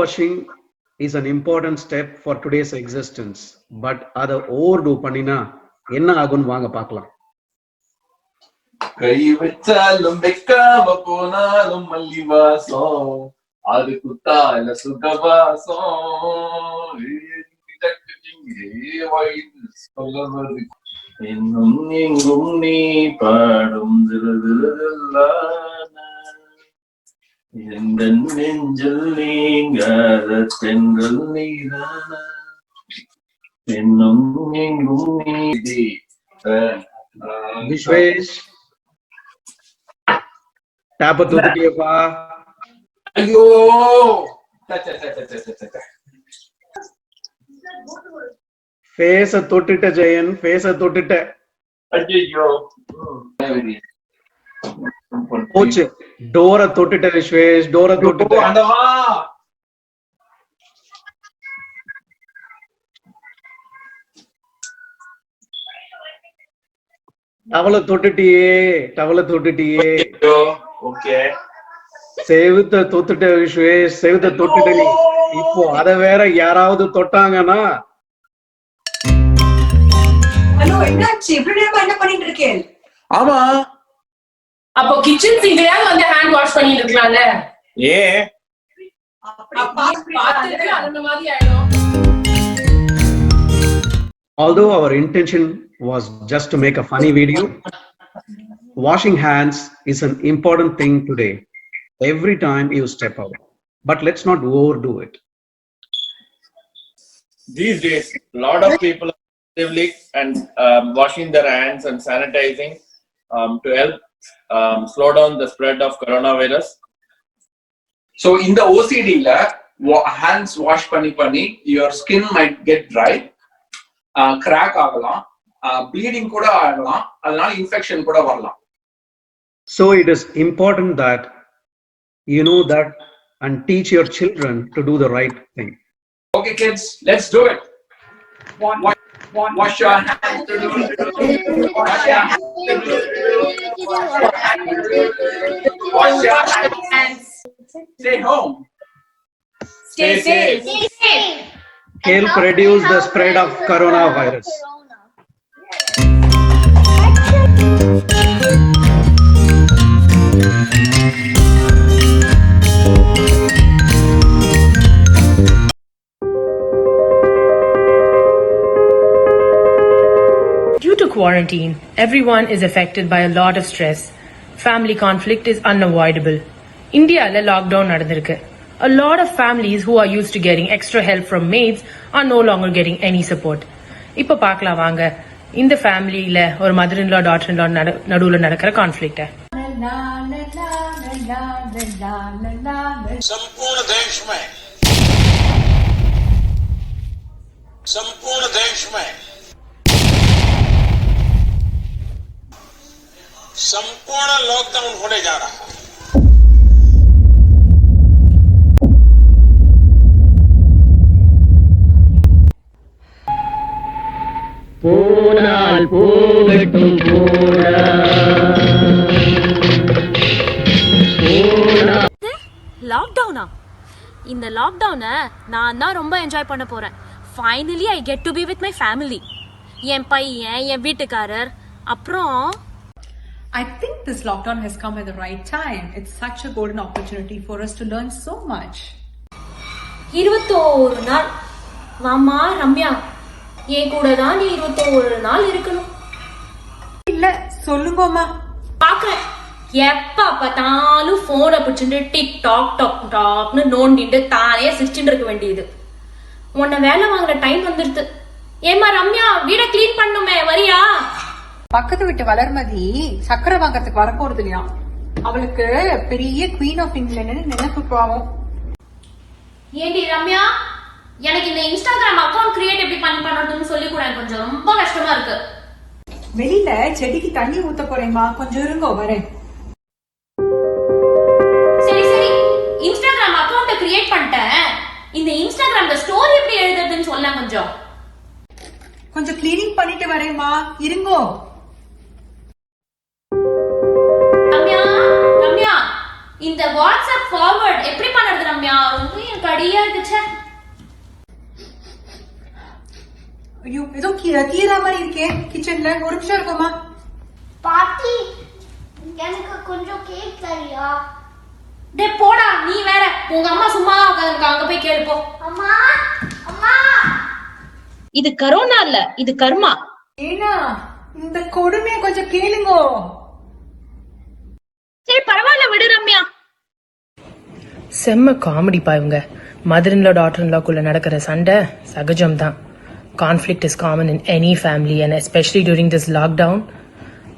washing is an important step for today's existence. But அதை overdo பண்ணினா என்ன ஆகும்னு வாங்க பார்க்கலாம். கை வச்சாலும் வைக்காம போனாலும் மல்லி வாசம், அது குத்தால சுகவாசம், இன்னும் எங்கும் நீ பாடும் எந்த நெஞ்சில் நீங்காத தென்றல் நீதான, இன்னும் எங்கும் நீதி. விஸ்வேஷ் டாப்ப தூக்கிட்டியப்பா. ஐயோ ஃபேஸ தொட்டுட்ட ஜெயன், ஃபேஸ தொட்டுட்ட. ஐயோ போச்சு. டோர தொட்டுட்ட விஸ்வேஷ், டோர தொட்டுட்ட. டவல தொட்டுட்டியே, டவல தொட்டுட்டியே. ஓகே செவுத்த தொட்டுட்ட விஸ்வேஷ், செவுத்த தொட்டுட்ட நீ. இப்போ அத வேற யாராவது தொட்டாங்கன்னா ஹலோ என்னாச்சு? இப்படி நேரமா என்ன பண்ணிட்டு இருக்கேன்? ஆமா, அப்போ கிச்சன் சிங்க்லயாவது வந்து ஹேண்ட் வாஷ் பண்ணிட்டு இருக்கலாம்ல. ஏ பாத்துட்டு அந்த மாதிரி ஆயிடும். Although our intention was just to make a funny video, washing hands is an important thing today. Every time you step out, but let's not overdo it. These days, a lot of people are actively and washing their hands and sanitizing to help slow down the spread of coronavirus. So in the OCD la hands wash panni your skin might get dry, crack ஆகலாம், bleeding கூட ஆகலாம், அதனால infection கூட வரலாம். So it is important that you know that and teach your children to do the right thing. Okay kids, let's do it. Wash your hands. Wash your hands. Stay home. Stay safe. Help reduce the spread of coronavirus. Due to quarantine, everyone is affected by a lot of stress. Family conflict is unavoidable. India la lockdown nadandirukku. A lot of families who are used to getting extra help from maids are no longer getting any support. இப்ப பார்க்கலாம் வாங்க இந்த ஃபேமிலியில ஒரு mother in law daughter in லா நடுவுல நடக்கிற conflict. संपूर्ण देश में संपूर्ण लॉकडाउन होने जा रहा है. போனால் போகட்டும் போடா. லாக்டவுனா? இந்த லாக்டவுனை நான் தான் ரொம்ப என்ஜாய் பண்ண போறேன். Finally I get to be with my family. என் பையன், என் வீட்டுக்காரர், அப்புறம் I think this lockdown has come at the right time. It's such a golden opportunity for us to learn so much. 21 நாள். மாமா ரம்யா, என் கூட தான் நீ 21 நாள் இருக்கணும். இல்ல சொல்லுங்கம்மா. பாக்குறேன் எப்ப பார்த்தாலும் போனை பிடிச்சிட்டு டிக்டாக் டாக் டாக்னு நோண்டிட்டு தானே சிரிச்சுட்டு இருக்க வேண்டியது. உன்னை வேலை வாங்குற டைம் வந்துருது. ஏமா ரம்யா, வீட கிளீன் பண்ணுமே, வரியா? பக்கத்து வீட்டு வளர்மதி சக்கரை வாங்கறதுக்கு வரப்போறது இல்லையா? அவளுக்கு பெரிய குவீன் ஆஃப் இங்கிலாந்து நினைப்பு பாவம். ஏண்டி ரம்யா, எனக்கு இந்த இன்ஸ்டாகிராம் அக்கவுண்ட் கிரியேட் எப்படி பண்றதுன்னு சொல்லி கூட கொஞ்சம் ரொம்ப கஷ்டமா இருக்கு. வெளியில செடிக்கு தண்ணி ஊத்த போறேம்மா, கொஞ்சம் இருங்கோ வரேன். சரி சரி, இன்ஸ்டாகிராம் அக்கவுண்ட் கிரியேட் பண்ணிட்டேன். இந்த இன்ஸ்டாகிராம்ல ஸ்டோரி எப்படி எழுதுறதுன்னு சொல்ல கொஞ்சம். கொஞ்சம் கிளீனிங் பண்ணிட்டு வரேம்மா, இருங்கோ. ரம்யா ரம்யா, இந்த வாட்ஸ்அப் ஃபார்வர்ட் எப்படி பண்ணுறது ரம்யா? ரொம்ப எனக்கு அடியா இருக்குச்சே. ஐயோ ஏதோ கீரா மாதிரி இருக்கே கிச்சன்ல. ஒரு நிமிஷம் இருக்குமா? பாட்டி எனக்கு கொஞ்சம் கேக் தரியா? டே போடா, நீ வேற. உங்க அம்மா சும்மா உட்காந்துருக்கா, அங்க போய் கேளு போ. அம்மா அம்மா, இது கரோனா இல்ல, இது கர்மா. ஏன்னா இந்த கொடுமையை கொஞ்சம் கேளுங்கோ. சரி பரவாயில்ல விடு ரம்யா. செம்ம காமெடிப்பா இவங்க. மதர் இன்லா டாட்டர் இன்லாக்குள்ள நடக்கிற சண்டை சகஜம்தான். Conflict is common in any family and especially during this lockdown.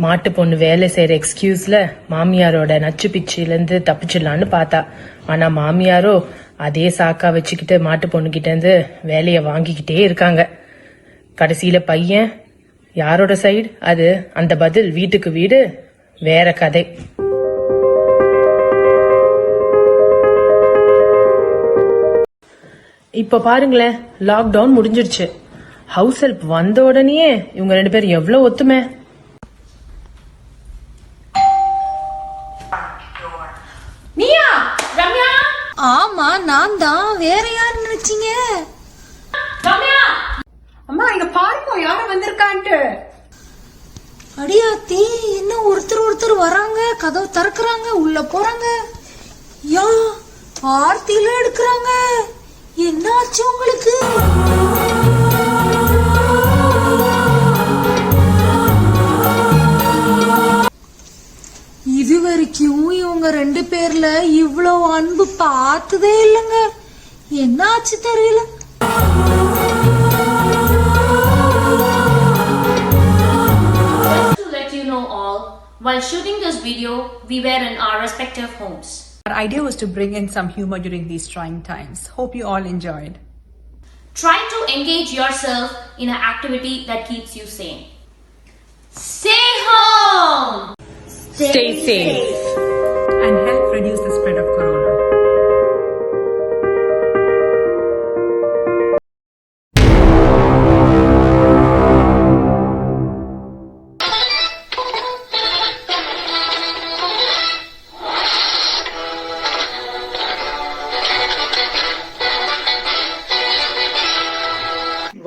மாட்டு பொண்ணு வேலை செய்யற எக்ஸ்கியூஸ்ல மாமியாரோட நச்சு பிச்சிலேருந்து தப்பிச்சிடலான்னு பார்த்தா. ஆனா மாமியாரோ அதே சாக்கா வச்சுக்கிட்டு மாட்டு பொண்ணு கிட்ட இருந்து வேலையை வாங்கிக்கிட்டே இருக்காங்க. கடைசியில பையன் யாரோட சைடு, அது அந்த பதில் வீட்டுக்கு வீடு வேற கதை. இப்ப பாருங்களேன், லாக்டவுன் முடிஞ்சிடுச்சு. ஹவுஸ் ஹெல்ப் வந்த உடனே இவங்க 2 பேரும் எவ்வளவு ஒத்துமை. நீயா ரம்யா? ஆமா நான் தான். வேற யாரு நினைச்சீங்க? ரம்யா அம்மா இங்க பாருங்க யாரும் வந்திருக்கான்ட்டு. அடியாத்தி, என்ன ஒருத்தர் வராங்க, கதவு திறக்கறாங்க, உள்ள போறாங்க. யா ஆர்த்தியில எடுக்கிறாங்க. என்ன ஆச்சு உங்களுக்கு? இது வரைக்கும் இவங்க 2 பேர்ல இவ்வளவு அன்பு பார்த்ததே இல்லைங்க. என்ன ஆச்சு தெரியல. to let you know all, while shooting this video, we were in our respective homes. Our idea was to bring in some humor during these trying times. Hope you all enjoyed. Try to engage yourself in an activity that keeps you sane. Stay home! Stay safe. And help reduce the spread of corona.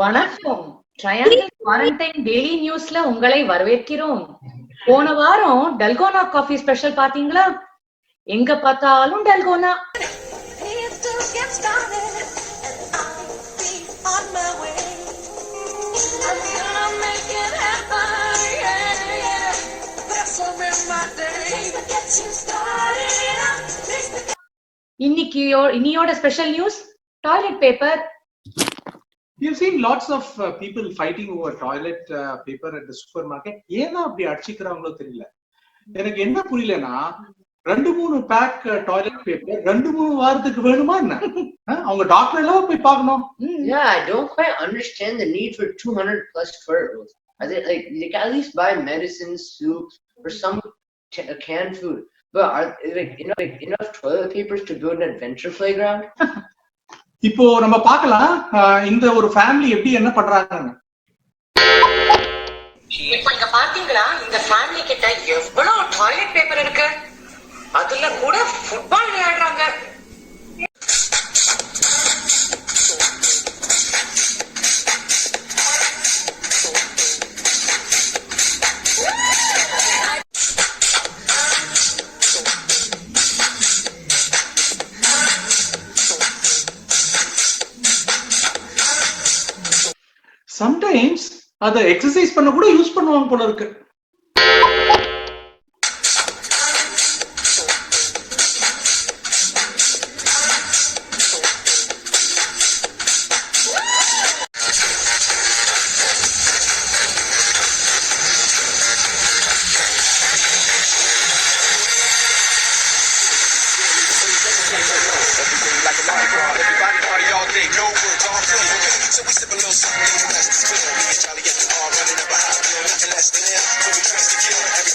வணக்கம். Triangle quarantine daily நியூஸ்ல உங்களை வரவேற்கிறோம். போன வாரம் dalgona coffee special பாத்தீங்களா? எங்க பார்த்தாலும் dalgona. இன்னியோட special news toilet paper. You've seen lots of people fighting over toilet paper at the supermarket. ஏன்னா அப்படி அடிச்சுக்கிறாங்களோ தெரியல. எனக்கு என்ன புரியலன்னா 2-3 பேக் டாய்லெட் பேப்பர் 2-3 வாரத்துக்கு வேணுமா என்ன? அவங்க டாக்டர் எல்லாம் போய் பார்க்கணும். Yeah, I don't quite understand the need for 200 plus furloughs. I think like you can at least buy medicines, soups, or some canned food. But are like enough toilet papers to build an adventure playground? இப்போ நம்ம பார்க்கலாம் இந்த ஒரு family எப்படி என்ன பண்றாங்கன்னு. இப்ப இங்க பாத்தீங்களா, இந்த ஃபேமிலி கிட்ட எவ்வளவு டாய்லெட் பேப்பர் இருக்கு. அதுல கூட ஃபுட்பால் விளையாடுறாங்க. சம்டைம்ஸ் அதை எக்ஸசைஸ் பண்ண கூட யூஸ் பண்ணுவாங்க போல இருக்கு. Everybody party all day, no words, all day. So we sip a little something, that's the spill. Me and Charlie at the bar, running up a hot bill, nothing less than ill. So we dress to kill.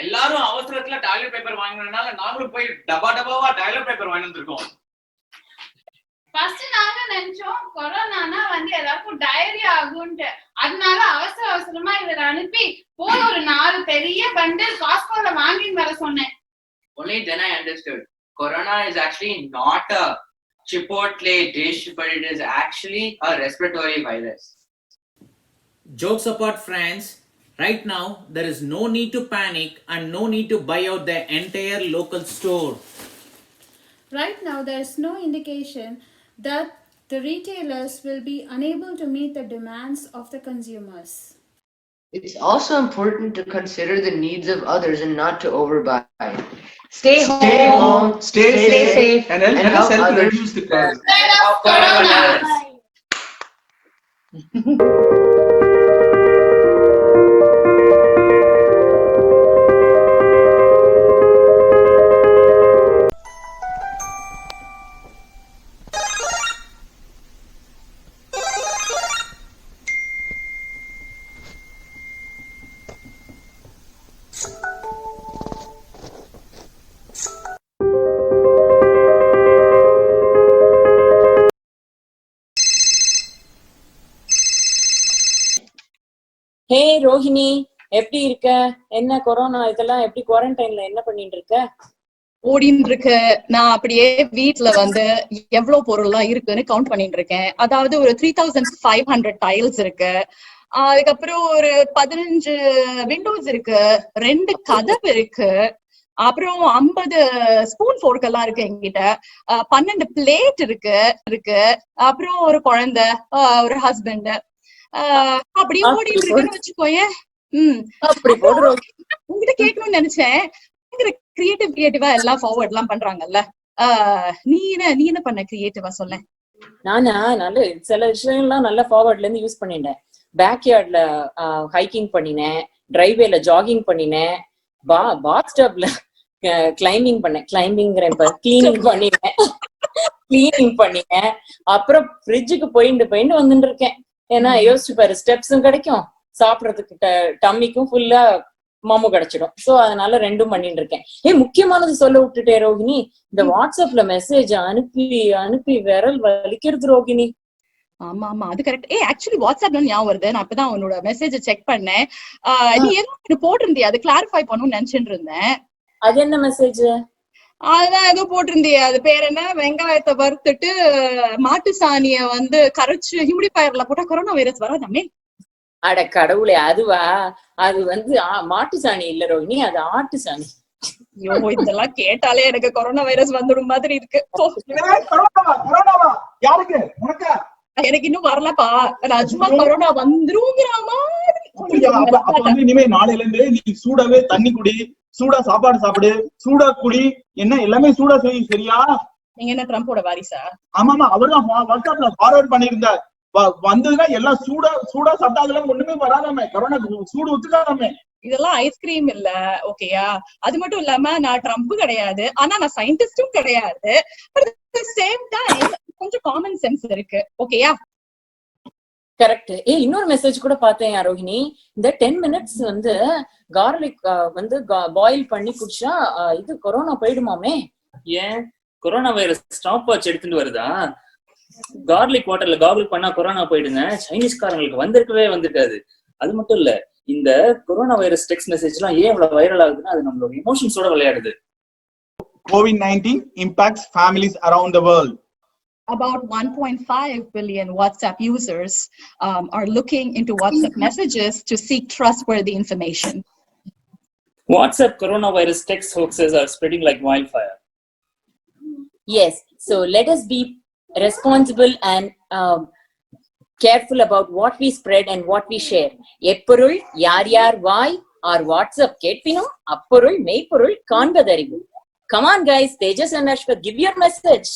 எல்லாரும் அவசரத்துல toilet paper வாங்கினதுனால நாங்களும் போய் டபாவா toilet paper வாங்கி வந்திருக்கோம். First நாங்க நினைச்சோம் கொரோனானா எல்லாருக்கும் டயரியா ஆகும்ட்டு, அதனால அவசரமா இவரை அனுப்பி போய் ஒரு 4 பெரிய பண்டில் காஸ்கோல வாங்கின்னு வர சொன்னேன். Only then I understood corona is actually not a chipotle dish, but it is actually a respiratory virus. Jokes apart, friends, right now there is no need to panic and no need to buy out the entire local store. Right now there is no indication that the retailers will be unable to meet the demands of the consumers. It's also important to consider the needs of others and not to overbuy. Stay home, stay safe, and help others reduce the corona. ஹே ரோஹிணி, எப்படி இருக்க? என்ன corona இதெல்லாம் எப்படி குவாரண்டைன்ல என்ன பண்ணிட்டு இருக்க? ஓடின்னு இருக்கு. நான் அப்படியே வீட்டுல எவ்வளவு பொருள்லாம் இருக்குன்னு கவுண்ட் பண்ணிட்டு இருக்கேன். அதாவது ஒரு 3500 டைல்ஸ் இருக்கு. அதுக்கப்புறம் ஒரு 15 விண்டோஸ் இருக்கு, 2 கதவு இருக்கு, அப்புறம் 50 ஸ்பூன் ஃபோர்க் எல்லாம் இருக்கு என்கிட்ட, 12 பிளேட் இருக்கு, அப்புறம் ஒரு குழந்தை, ஒரு ஹஸ்பண்ட், அப்படியே ஓடிட்டு இருக்குன்னு வச்சுக்கோயே. உங்ககிட்ட கேட்கணும்னு நினைச்சேன், கிரியேட்டிவா எல்லாம் ஃபார்வர்ட் எல்லாம் பண்றாங்கல்ல, நீ என்ன பண்ண கிரியேட்டிவா சொல்ல? நானா நல்ல சில விஷயங்கள்லாம் நல்ல ஃபார்வர்ட்ல இருந்து யூஸ் பண்ணிட்டேன். பேக்யார்ட்ல ஹைக்கிங் பண்ணினேன், டிரைவேல ஜாகிங் பண்ணினேன், பாத் டப்ல கிளைம்பிங் பண்ணினேன், அப்புறம் ஃப்ரிட்ஜுக்கு போயிட்டு வந்துட்டு இருக்கேன். ஏன்னா யோசிச்சு பாரு, ஸ்டெப்ஸும் கிடைக்கும், சாப்பிடறதுக்கு டம்மிக்கும் ஃபுல்லா மாமு கிடைச்சிடும். சோ அதனால ரெண்டும் பண்ணிட்டு இருக்கேன். முக்கியமானது சொல்ல விட்டுட்டே ரோகிணி, இந்த வாட்ஸ்அப்ல மெசேஜ் அனுப்பி விரல் வலிக்கிறது ரோகிணி. ஆமா அது கரெக்ட். ஆக்சுவலி வாட்ஸ்அப்ல ஞாபகம் வருது, நான் இப்பதான் உன்னோட மெசேஜ் செக் பண்ணேன். நீ ஏதோ போட்டிருந்தியா, அது கிளாரிஃபை பண்ணணும்னு நினைச்சிட்டு இருந்தேன். அது என்ன மெசேஜ்? அதான் ஏதோ போட்டிருந்தியா, அது பேர் என்ன, வெங்காயத்தை வறுத்துட்டு மாட்டு சாணிய கரைச்சு ஹியூமிடிஃபயர்ல போட்டா கொரோனா வைரஸ் வராதாமே. அட கடவுளே, அதுவா? அது மாட்டு சாணி இல்ல ரோஹிணி, அது ஆட்டு சாணி. ஐயோ, இதெல்லாம் கேட்டாலே எனக்கு கொரோனா வைரஸ் வந்துடும் மாதிரி இருக்கு. எனக்கு இன்னும் வரலப்பா, நான் சும்மா கொரோனா வந்துருங்கிற மாதிரி. இனிமே நாளையில இருந்து நீ சூடாவே தண்ணி குடி, சூடா சாப்பாடு சாப்பிடு, சூடா குடி, என்ன எல்லாமே சூடா செய்யும், சரியா? நீங்க என்ன ட்ரம்போட வாரிசா? ஆமாமா, அவர்தான் வாட்ஸ்அப்ல ஃபார்வர்ட் பண்ணிருந்தார். வந்ததுன்னா எல்லாம் சூடா சாப்பிட்டா அதெல்லாம் ஒண்ணுமே வராதாமே, கொரோனா சூடு ஒத்துக்காதாமே. இதெல்லாம் ஐஸ்கிரீம் இல்ல, ஓகேயா? அது மட்டும் இல்லாம நான் ட்ரம்ப் கிடையாது, ஆனா நான் சயின்டிஸ்டும் கிடையாது. சேம் டைம் கொஞ்சம் காமன் சென்ஸ் இருக்கு, ஓகேயா? கரெக்ட். இன்னொரு மெசேஜ் கூட பார்த்தேன் ரோஹிணி, இந்த 10 மினிட்ஸ் கார்லிக் பாயில் பண்ணி குடிச்சா இது கொரோனா போயிடுமாமே. ஏன் கொரோனா வைரஸ் ஸ்டாப் வாட்ச் எடுத்துட்டு வருதா? கார்லிக் வாட்டர்ல கார்லிக் பண்ணா கொரோனா போயிடுங்க. சைனீஸ்காரங்களுக்கு வந்திருக்காது. அது மட்டும் இல்ல, இந்த கொரோனா வைரஸ் டெக்ஸ்ட் மெசேஜ் எல்லாம் ஏன் இவ்வளவு வைரல் ஆகுதுன்னா அது நம்மளோட எமோஷன்ஸோட விளையாடுது. COVID-19 impacts families around the world. About 1.5 billion WhatsApp users are looking into WhatsApp messages to seek trustworthy information. WhatsApp coronavirus text hoaxes are spreading like wildfire. Yes, so let us be responsible and careful about what we spread and what we share. எப்பொருள் யார் யார் வாய் or WhatsApp கேட்பினும் அப்பொருள் மெய்ப்பொருள் காண்பதறிவு. Come on guys, Tejas and Ashwath, give your message.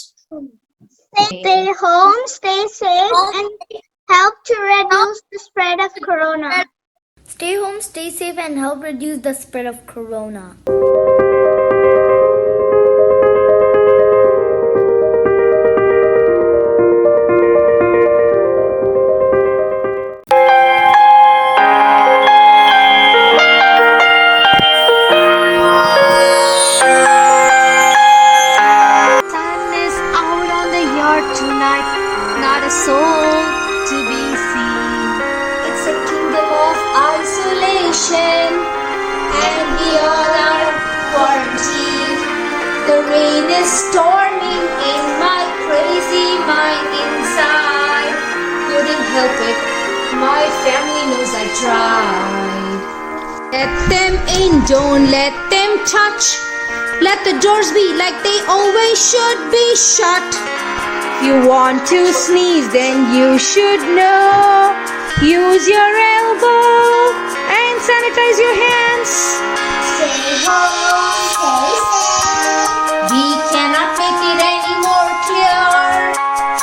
Stay home, stay safe, and help to reduce the spread of corona. Stay home, stay safe, and help reduce the spread of corona. storming in my crazy mind inside. Couldn't help it, my family knows I tried. Let them in, don't let them touch. Let the doors be like they always should be shut. If you want to sneeze, then you should know. Use your elbow and sanitize your hands. Stay home, stay safe. We cannot make it any more clear.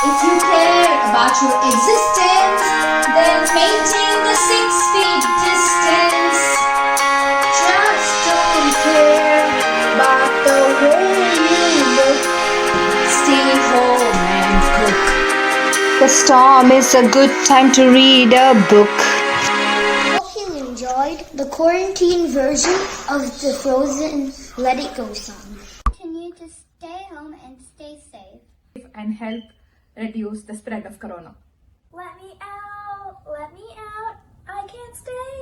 If you care about your existence, then maintain the 6 feet distance. Just don't care about the way you look. Stay home and cook. The storm is a good time to read a book. Hope you enjoyed the quarantine version of the Frozen Let It Go song. Continue to stay home and stay safe. And help reduce the spread of corona. Let me out, I can't stay